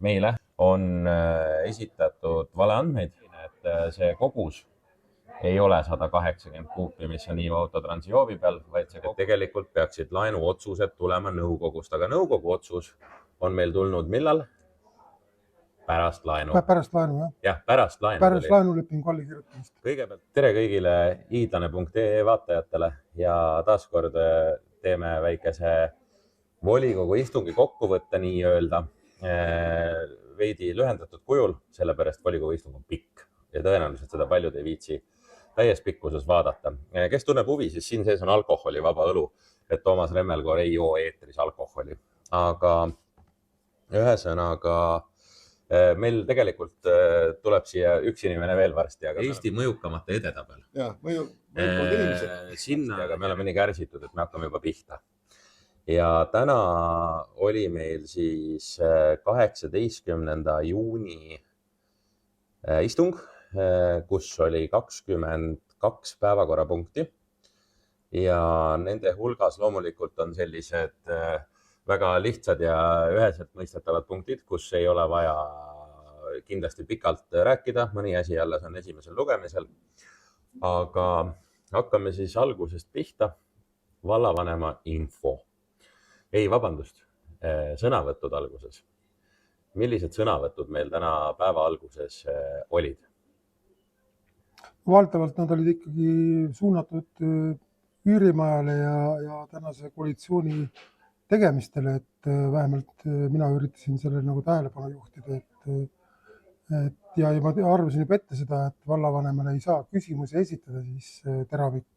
meile on esitatud valeandmeid, et see kogus ei ole 180 kuupi, mis on Niiva Autotransi hoovi peal, vaid tegelikult peaksid laenuotsused tulema nõukogust, aga nõukogu otsus on meil tulnud millal? Pärast laenu. Pärast laenu, jah. Jah, pärast laenu. Pärast laenulepingu allakirjutamist. Kõigepealt tere kõigile iidlane.ee vaatajatele ja taaskord teeme väikese volikogu istungi kokkuvõtte nii-öelda veidi lühendatud kujul, sellepärast volikogu istung on pikk ja tõenäoliselt seda paljud ei viitsi täies pikkuses vaadata. Kes tunneb huvi, siis siin sees on alkoholivaba õlu, et Toomas Remmelgoor ei joo eetris alkoholi. Aga ühesõnaga meil tegelikult tuleb siia üks inimene veel varsti, aga Eesti mõjukamate edetabel. Ja, mõjukamad inimesed. Sinna, aga me oleme nii kärsitud, et me hakkame juba pihta. Ja täna oli meil siis 18. juuni istung, kus oli 22 päevakorrapunkti ja nende hulgas loomulikult on sellised väga lihtsad ja üheselt mõistetavad punktid, kus ei ole vaja kindlasti pikalt rääkida, mõni asi alles on esimesel lugemisel. Aga hakkame siis algusest pihta. Vallavanema info. Ei, vabandust, sõnavõtud alguses. Millised sõnavõtud meil täna päeva alguses olid? Valdavalt nad olid ikkagi suunatud üürimajale ja tänase koalitsiooni tegemistele, et vähemalt mina üritasin selle nagu tähelepanu juhtida, ja ma arvasin juba ette seda, et vallavanemale ei saa küsimusi esitada, siis teravik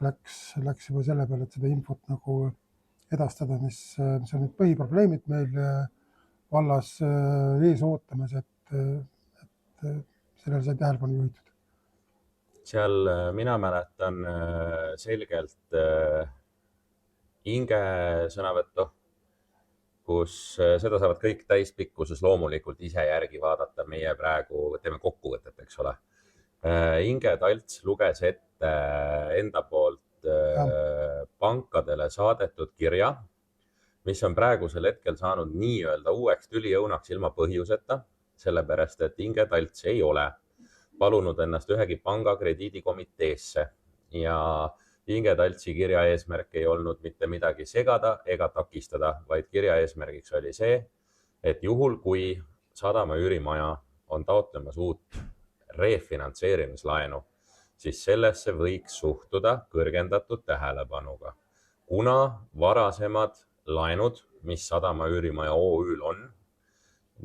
läks juba selle peale, et seda infot nagu edastada, mis on need põhiprobleemid meil vallas ees ootamas, et sellele sai tähelepanu juhitud. Seal mina mäletan selgelt Inge sõnavõttu, kus seda saavad kõik täispikkuses loomulikult ise järgi vaadata. Meie praegu teeme kokkuvõtet, eks ole. Inge Talts luges ette enda poolt pankadele saadetud kirja, mis on praegusel hetkel saanud nii-öelda uueks tüliõunaks ilma põhjuseta, sellepärast, et Inge Talts ei ole palunud ennast ühegi panga krediidikomiteesse ja Inge Taltsi kirja eesmärk ei olnud mitte midagi segada ega takistada, vaid kirja eesmärgiks oli see, et juhul kui Sadama üürimaja on taotlemas uut refinantseerimislaenu, siis sellesse võiks suhtuda kõrgendatud tähelepanuga, kuna varasemad laenud, mis Sadama üürimaja OÜ-l on,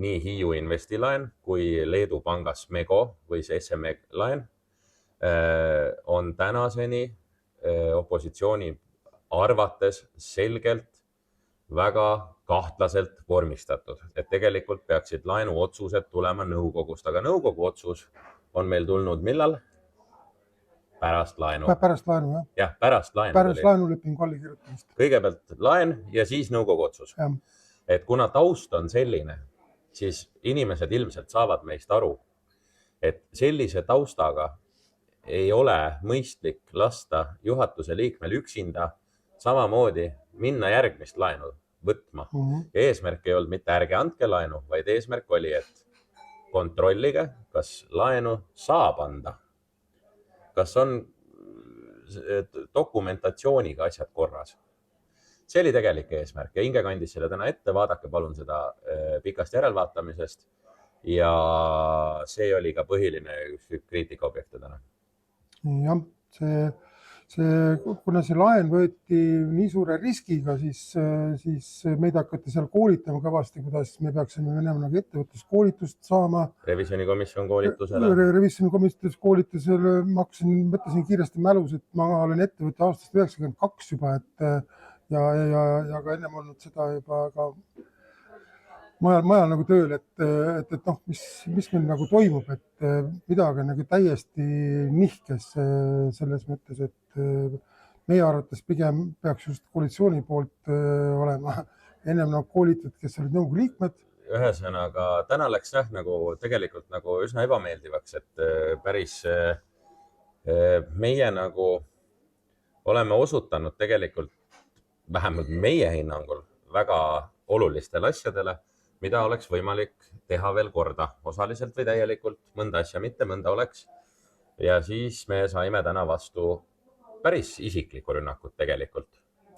nii Hiiu Investilaen kui Leedu pangas Smego või SME laen on tänaseni opositsiooni arvates selgelt väga kahtlaselt vormistatud, et tegelikult peaksid laenuotsused tulema nõukogust, aga nõukogu otsus on meil tulnud millal? Pärast laenu. Pärast laenu, jah. Jah, pärast laenu. Pärast laenulepingu allakirjutamist. Kõigepealt laen ja siis nõukogu otsus. Ja. Et kuna taust on selline, siis inimesed ilmselt saavad meist aru, et sellise taustaga ei ole mõistlik lasta juhatuse liikmel üksinda samamoodi minna järgmist laenu võtma. Ja eesmärk ei olnud mitte ärge andke laenu, vaid eesmärk oli, et kontrollige, kas laenu saab anda. Kas on dokumentatsiooniga asjad korras. See oli tegelik eesmärk ja Inge kandis selle täna ette, vaadake palun seda pikast järelvaatamisest ja see oli ka põhiline kriitikaobjekte täna. Jah, kuna see laen võeti nii suure riskiga, siis meid hakati seal koolitama kõvasti, kuidas me peaksime minema nagu ettevõtluskoolitust saama. Revisjonikomisjon koolitusele. Revisjonikomisjonis koolitusele mõtlesin kiiresti mälus, et ma olen ettevõtte aastast 92 juba, ja ka ennem olnud seda juba ka majal nagu tööl, et noh, mis meil nagu toimub, et midagi nagu täiesti nihkes selles mõttes, et meie arvates pigem peaks just koalitsiooni poolt olema ennem nagu koolitatud, kes olid nõukogu liikmed. Ühesõnaga, täna läks nagu tegelikult nagu üsna ebameeldivaks, et päris meie nagu oleme osutanud tegelikult vähemalt meie hinnangul väga olulistele asjadele, mida oleks võimalik teha veel korda, osaliselt või täielikult, mõnda asja mitte, mõnda oleks. Ja siis me saime täna vastu päris isiklikku rünnakut tegelikult.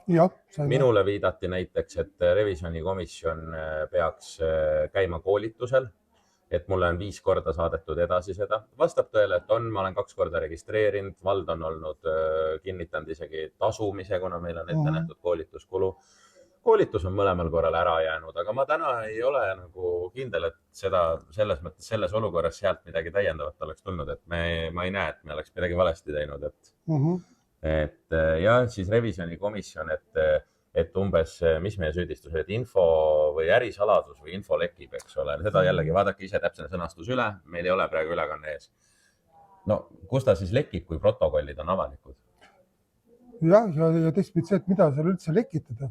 Jah, saime. Minule viidati näiteks, et revisjonikomisjon peaks käima koolitusel, et mulle on 5 korda saadetud edasi seda. Vastab tõele, et ma olen 2 korda registreerinud, vald on olnud kinnitanud isegi tasumise, kuna meil on ette nähtud koolituskulu. Koolitus on mõlemal korral ära jäänud, aga ma täna ei ole nagu kindel, et seda selles mõttes selles olukorras sealt midagi täiendavat oleks tulnud, et ma ei näe, et me oleks midagi valesti teinud, et ja siis revisjonikomisjon, et umbes, mis meie süüdistus, et info või ärisaladus või info lekib, eks ole. Seda jällegi vaadake ise täpselt sõnastus üle, meil ei ole praegu ülekanne ees. No, kus ta siis lekib, kui protokollid on avalikud? Jah, ja teistpidi see, et mida seal üldse lekitada.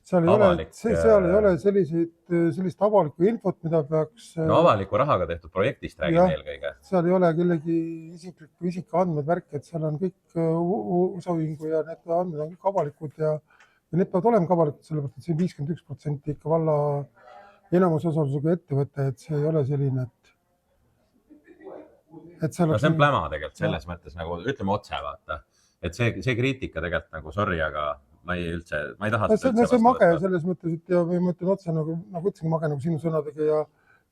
Seal ei ole sellist avalikku infot, mida peaks... No avaliku rahaga tehtud projektist räägime eelkõige. Seal ei ole kellegi isiku andmed värk, et seal on kõik osaühingu ja need andmed on kõik avalikud ja need peavad olema avalikud, sellepärast, et see 51% ikka valla enamusosalusega ettevõte, et see ei ole selline, et see on pläma tegelikult selles mõttes, nagu ütleme otse, vaata, et see kriitika tegelikult nagu sorry, aga ma ei taha seda üldse. See on mage selles mõttes, et ja ma ütlen otse, nagu ütlesin, mage nagu sinu sõnadega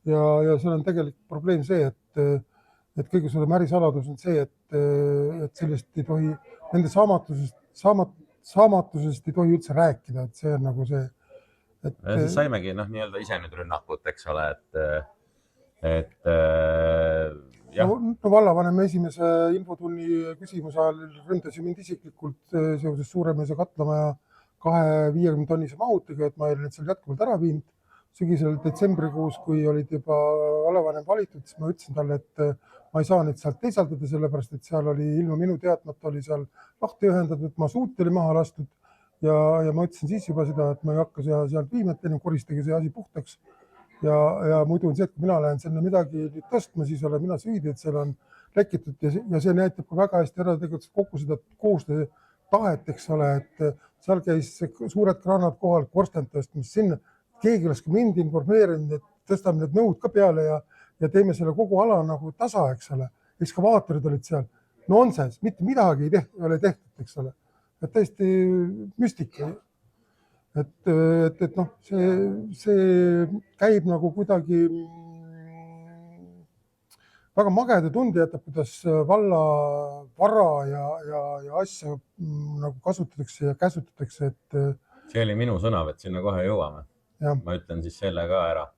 ja seal on tegelikult probleem see, et kõige suurem ärisaladus on see, et sellest ei tohi, nende saamatusest ei tohi üldse rääkida, et see on nagu see. Siis saimegi nii-öelda ise nüüd rünnakut, eks ole, et No vallavanema esimese infotunni küsimuse ajal ründas ju mind isiklikult seoses Suuremeelse katlamaja 2 50-tonnise mahutiga, et ma ei ole need seal jätkuvalt ära viinud. Sügisel detsembrikuus, kui olid juba vallavanem valitud, siis ma ütlesin talle, et ma ei saa neid sealt teisaldada, sellepärast, et seal oli ilma minu teadmata oli seal lahti ühendatud, masuut oli maha lastud ja ma ütlesin siis juba seda, et ma ei hakka sealt viima, et ennem koristage see asi puhtaks. Ja muidu on see, et kui mina lähen sinna midagi tõstma, siis olen mina süüdi, et seal on lekitud ja see näitab ka väga hästi ära tegelikult kogu seda koostöö tahet, eks ole, et seal käis suured kraanad kohal korstend tõstmas sinna. Keegi oleks ka mind informeerinud, et tõstame need nõud ka peale ja teeme selle kogu ala nagu tasa, eks ole. Ekskavaatorid olid seal. Nonsense, mitte midagi ei ole tehtud, eks ole. Et tõesti müstika. Et noh, see käib nagu kuidagi väga mageda tunde jätab, kuidas valla vara ja asja nagu kasutatakse ja käsutatakse, et... See oli minu sõnavõtt, sinna kohe jõuame. Ma ütlen siis selle ka ära.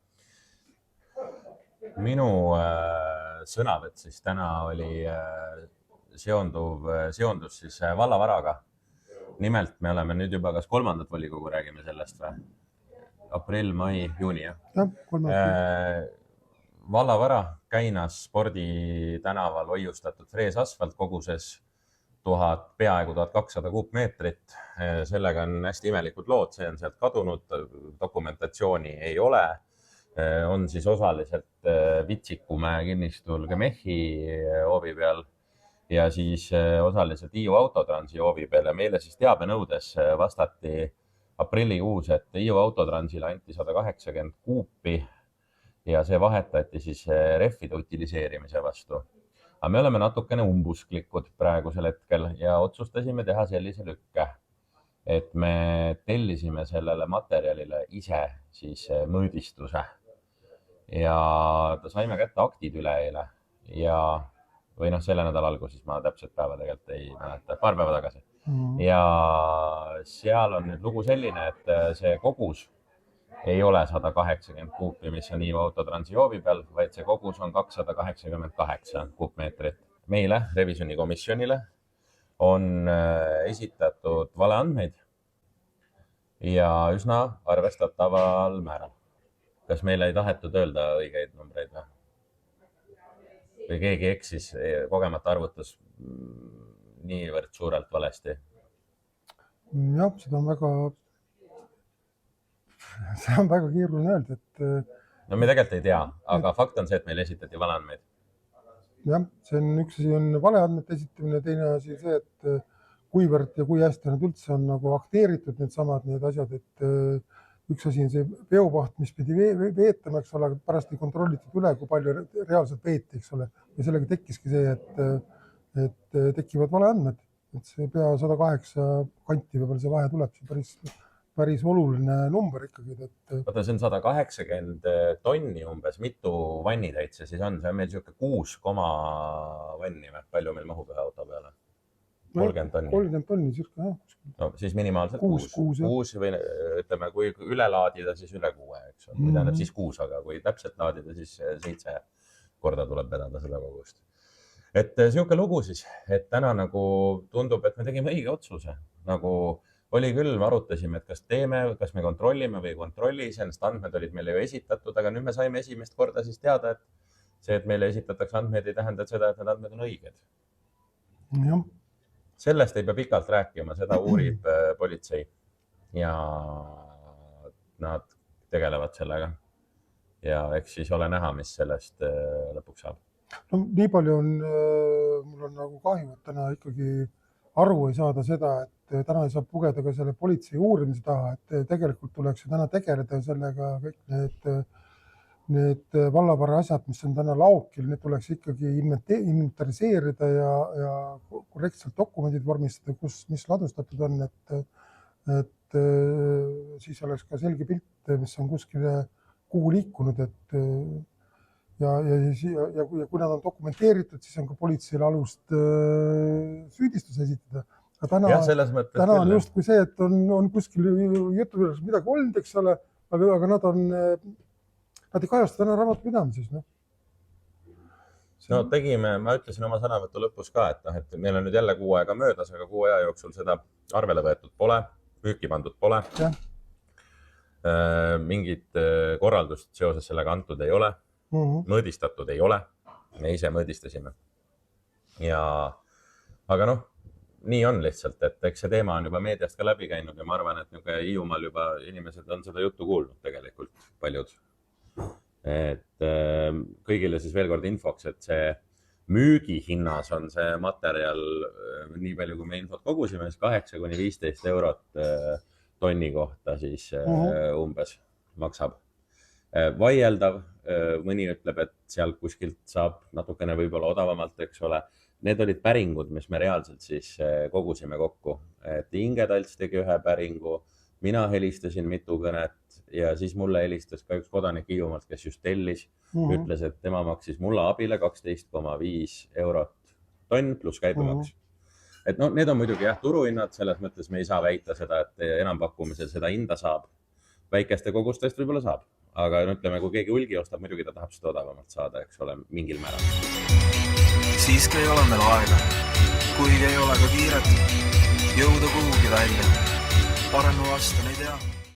Minu sõnavõtt siis täna oli seondus siis vallavaraga. Nimelt me oleme nüüd juba kas 3. volikogu räägime sellest või? Aprill, mai, juuni, jah? Jah, 3. Vallavara Käinas sporditänaval hoiustatud freesasfalt koguses peaaegu 1200 kuupmeetrit. Sellega on hästi imelikud lood, see on sealt kadunud, dokumentatsiooni ei ole. On siis osaliselt Vitsikumäe kinnistul Gemehi hoovi peal. Ja siis osaliselt Hiiu Autotransi hoovi peale. Meile siis teabenõudes vastati aprillikuus, et Hiiu Autotransile anti 180 kuupi ja see vahetati siis rehvide utiliseerimise vastu. Aga me oleme natukene umbusklikud praegusel hetkel ja otsustasime teha sellise lükke, et me tellisime sellele materjalile ise siis mõõdistuse ja saime kätte aktid üleeile või selle nädala alguses, ma täpselt päeva tegelikult ei mäleta, paar päeva tagasi. Ja seal on nüüd lugu selline, et see kogus ei ole 180 kuupi, mis on Hiiu Autotransi hoovi peal, vaid see kogus on 288 kuupmeetrit. Meile, revisjonikomisjonile, on esitatud valeandmeid ja üsna arvestataval määral. Kas meile ei tahetud öelda õigeid numbreid või? Või keegi eksis, kogemata arvutas niivõrd suurelt valesti? Jah, seda on väga keeruline öelda, et... No me tegelikult ei tea, aga fakt on see, et meil esitati valeandmeid. Jah, see on üks asi on valeandmete esitamine, teine asi see, et kuivõrd ja kui hästi nad üldse on nagu akteeritud need asjad, et üks asi on see veopaht, mis pidi veetama, eks ole, aga pärast ei kontrollitud üle, kui palju reaalselt veeti, eks ole. Ja sellega tekkiski see, et tekivad valeandmed, et see pea 108 kanti võib-olla see vahe tuleb, see päris oluline number ikkagi. Vaata, see on 180 tonni umbes, mitu vannitäit see siis on? See on meil siuke 6 vanni, palju meil mahub ühe auto peale? 30 tonni. 30 tonni, cirka, jah. No siis minimaalselt 6 või ütleme, kui üle laadida, siis üle 6, eks ole. Tähendab siis 6, aga kui täpselt laadida, siis 7 korda tuleb vedada selle kogust. Et siuke lugu siis, et täna nagu tundub, et me tegime õige otsuse. Nagu oli küll, me arutasime, et kas me kontrollime või ei kontrolli, sest andmed olid meile ju esitatud, aga nüüd me saime esimest korda siis teada, et see, et meile esitatakse andmed, ei tähenda seda, et need andmed on õiged. Jah. Sellest ei pea pikalt rääkima, seda uurib politsei ja nad tegelevad sellega. Ja eks siis ole näha, mis sellest lõpuks saab. No nii palju on, mul on nagu kahju, et täna ikkagi aru ei saada seda, et täna ei saa pugeda ka selle politsei uurimise taha, et tegelikult tuleks ju täna tegeleda sellega kõik need vallavara asjad, mis on täna laokil, need tuleks ikkagi inventariseerida ja korrektselt dokumendid vormistada, mis ladustatud on, et siis oleks ka selge pilt, mis on kuskile kuhu liikunud, ja kui nad on dokumenteeritud, siis on ka politseil alust süüdistus esitada. Täna on just kui see, et on kuskil jutu midagi olnud, eks ole, aga nad ei kajasta täna raamatupidamises. No tegime, ma ütlesin oma sõnavõtu lõpus ka, et meil on nüüd jälle 6 aega möödas, aga 6 aja jooksul seda arvele võetud pole, püüki pandud pole. Mingit korraldust seoses sellega antud ei ole, mõõdistatud ei ole, me ise mõõdistasime. Aga noh, nii on lihtsalt, et eks see teema on juba meediast ka läbi käinud ja ma arvan, et Hiiumaal juba inimesed on seda juttu kuulnud tegelikult paljud. Et kõigile siis veel kord infoks, et see müügihinnas on see materjal nii palju, kui me infot kogusime, 8–15 eurot tonni kohta siis umbes maksab. Vaieldav, mõni ütleb, et sealt kuskilt saab natukene võib-olla odavamalt, eks ole. Need olid päringud, mis me reaalselt siis kogusime kokku. Et Inge Talts tegi ühe päringu, mina helistasin mitu kõnet ja siis mulle helistas ka üks kodanik Hiiumaalt, kes just tellis, ütles, et tema maksis mulle abile 12,5 eurot tonn pluss käibemaks. Et no, need on muidugi jah, turuhinnad, selles mõttes me ei saa väita seda, et enampakkumisel seda hinda saab. Väikeste kogustest võib-olla saab, aga ütleme, kui keegi hulgi ostab, muidugi ta tahab seda odavamalt saada, eks ole, mingil määral. Siiski ei ole meil aega, kuigi ei ole ka kiiret, jõuda kuhugi välja. Parem vastan ei tea.